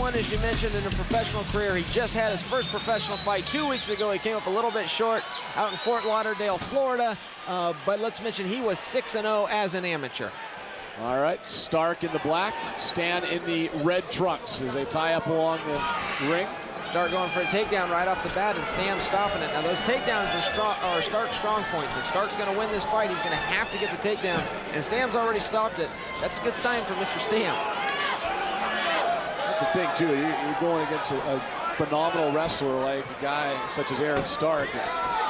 1, as you mentioned, in a professional career. He just had his first professional fight 2 weeks ago. He came up a little bit short out in Fort Lauderdale, Florida. But let's mention he was 6-0 as an amateur. All right, Stark in the black, Stann in the red trunks as they tie up along the ring. Stark going for a takedown right off the bat, and Stann stopping it. Now those takedowns are Stark's strong points. If Stark's going to win this fight, he's going to have to get the takedown, and Stann's already stopped it. That's a good sign for Mr. Stann. That's the thing too. You're going against a phenomenal wrestler like a guy such as Aaron Stark.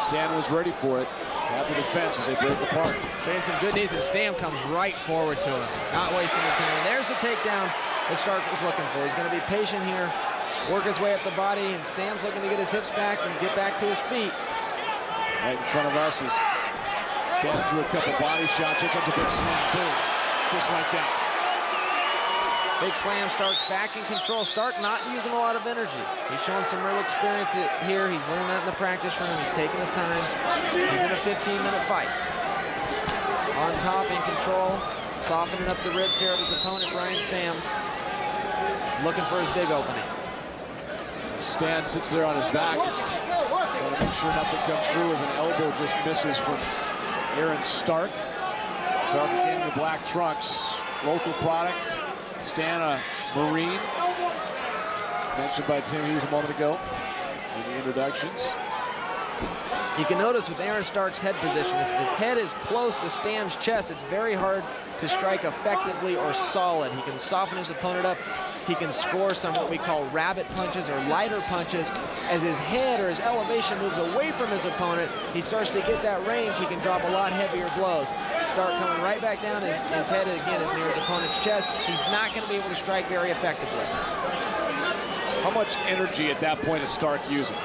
Stann was ready for it. Have the defense as they break apart. Trading some good knees, and Stann comes right forward to him, not wasting any time. There's the takedown that Stark was looking for. He's going to be patient here, work his way up the body, and Stann's looking to get his hips back and get back to his feet. Right in front of us is Stann threw a couple body shots. Here comes a big slam, boom, just like that. Big slam, Stark's back in control. Stark not using a lot of energy. He's showing some real experience here. He's learning that in the practice room. He's taking his time. He's in a 15-minute fight. On top, in control, softening up the ribs here of his opponent, Brian Stann. Looking for his big opening. Stann sits there on his back. Want to make sure nothing comes through as an elbow just misses from Aaron Stark. Stark again in the black trunks. Local product. Stann, a Marine. Mentioned by Tim Hughes a moment ago in the introductions. You can notice with Aaron Stark's head position, if his head is close to Stann's chest, it's very hard to strike effectively or solid. He can soften his opponent up. He can score some what we call rabbit punches or lighter punches. As his head or his elevation moves away from his opponent, he starts to get that range. He can drop a lot heavier blows. Stark coming right back down. His head again is near his opponent's chest. He's not going to be able to strike very effectively. How much energy at that point is Stark using?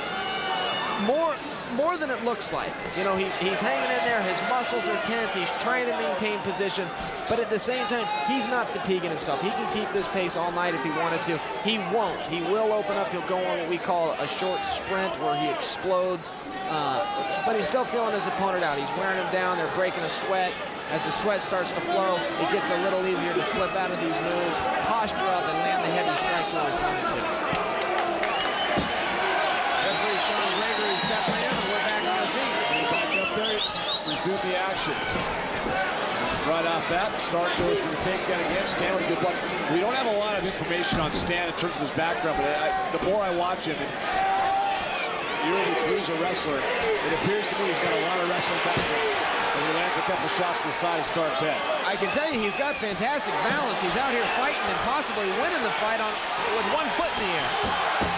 More than it looks like. You know, he's hanging in there. His muscles are tense. He's trying to maintain position. But at the same time, he's not fatiguing himself. He can keep this pace all night if he wanted to. He won't. He will open up. He'll go on what we call a short sprint where he explodes. But he's still feeling his opponent out. He's wearing him down. They're breaking a sweat. As the sweat starts to flow, it gets a little easier to slip out of these moves, posture up, and land the heavy strikes where he's wanted to. Referee Sean Gregory stepping in, and we're back on our feet. Back up there, resume the action. Right off that, Stark goes for the takedown again. Stann with good luck. We don't have a lot of information on Stann in terms of his background, but the more I watch him, you're the cruiser wrestler, it appears to me he's got a lot of wrestling background. And he lands a couple shots to the side of Stark's head. I can tell you he's got fantastic balance. He's out here fighting and possibly winning the fight with 1 foot in the air.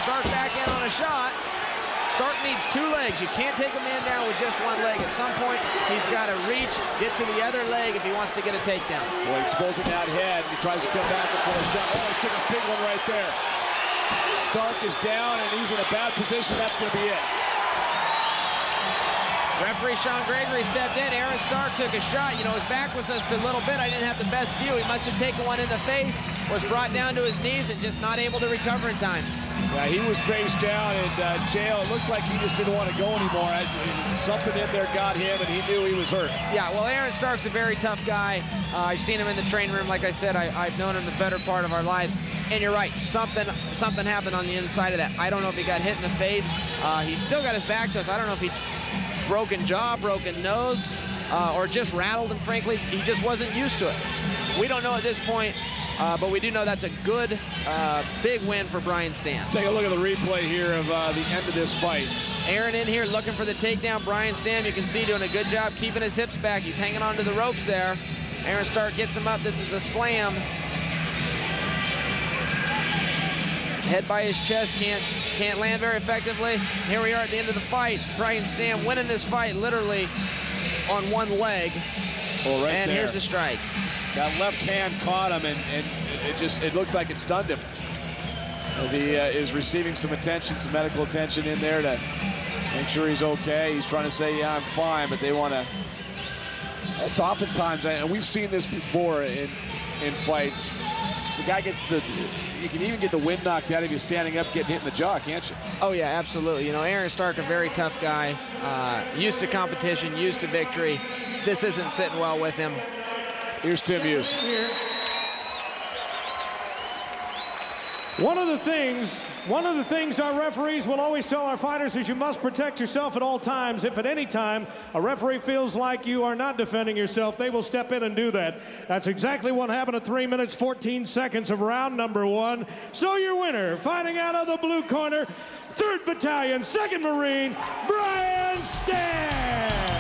Stark back in on a shot. Stark needs 2 legs. You can't take a man down with just 1 leg. At some point, he's got to reach, get to the other leg if he wants to get a takedown. Boy, exposing that head. He tries to come back for a shot. Oh, he took a big one right there. Stark is down, and he's in a bad position. That's going to be it. Referee Sean Gregory stepped in. Aaron Stark took a shot. You know, his back was just a little bit. I didn't have the best view. He must have taken one in the face, was brought down to his knees, and just not able to recover in time. Yeah, he was face down in jail. It looked like he just didn't want to go anymore. Something in there got him, and he knew he was hurt. Yeah, well, Aaron Stark's a very tough guy. I've seen him in the training room. Like I said, I've known him the better part of our lives. And you're right, something happened on the inside of that. I don't know if he got hit in the face. He's still got his back to us. I don't know if he broken jaw, broken nose, or just rattled him, frankly. He just wasn't used to it. We don't know at this point, but we do know that's a good, big win for Brian Stann. Let's take a look at the replay here of the end of this fight. Aaron in here looking for the takedown. Brian Stann, you can see, doing a good job keeping his hips back. He's hanging onto the ropes there. Aaron Stark gets him up. This is a slam. Head by his chest, can't land very effectively. Here we are at the end of the fight. Brian Stann winning this fight literally on 1 leg. Well, right and there. Here's the strikes. That left hand caught him, and it looked like it stunned him. As he is receiving some attention, some medical attention in there to make sure he's okay. He's trying to say, yeah, I'm fine, but they want to. It's oftentimes, and we've seen this before in fights, the guy gets you can even get the wind knocked out of you standing up, getting hit in the jaw, can't you? Oh, yeah, absolutely. You know, Aaron Stark, a very tough guy, used to competition, used to victory. This isn't sitting well with him. Here's Tim Hughes. One of the things our referees will always tell our fighters is you must protect yourself at all times. If at any time a referee feels like you are not defending yourself, they will step in and do that. That's exactly what happened at 3 minutes, 14 seconds of round number 1. So your winner, fighting out of the blue corner, 3rd Battalion, 2nd Marine, Brian Stann.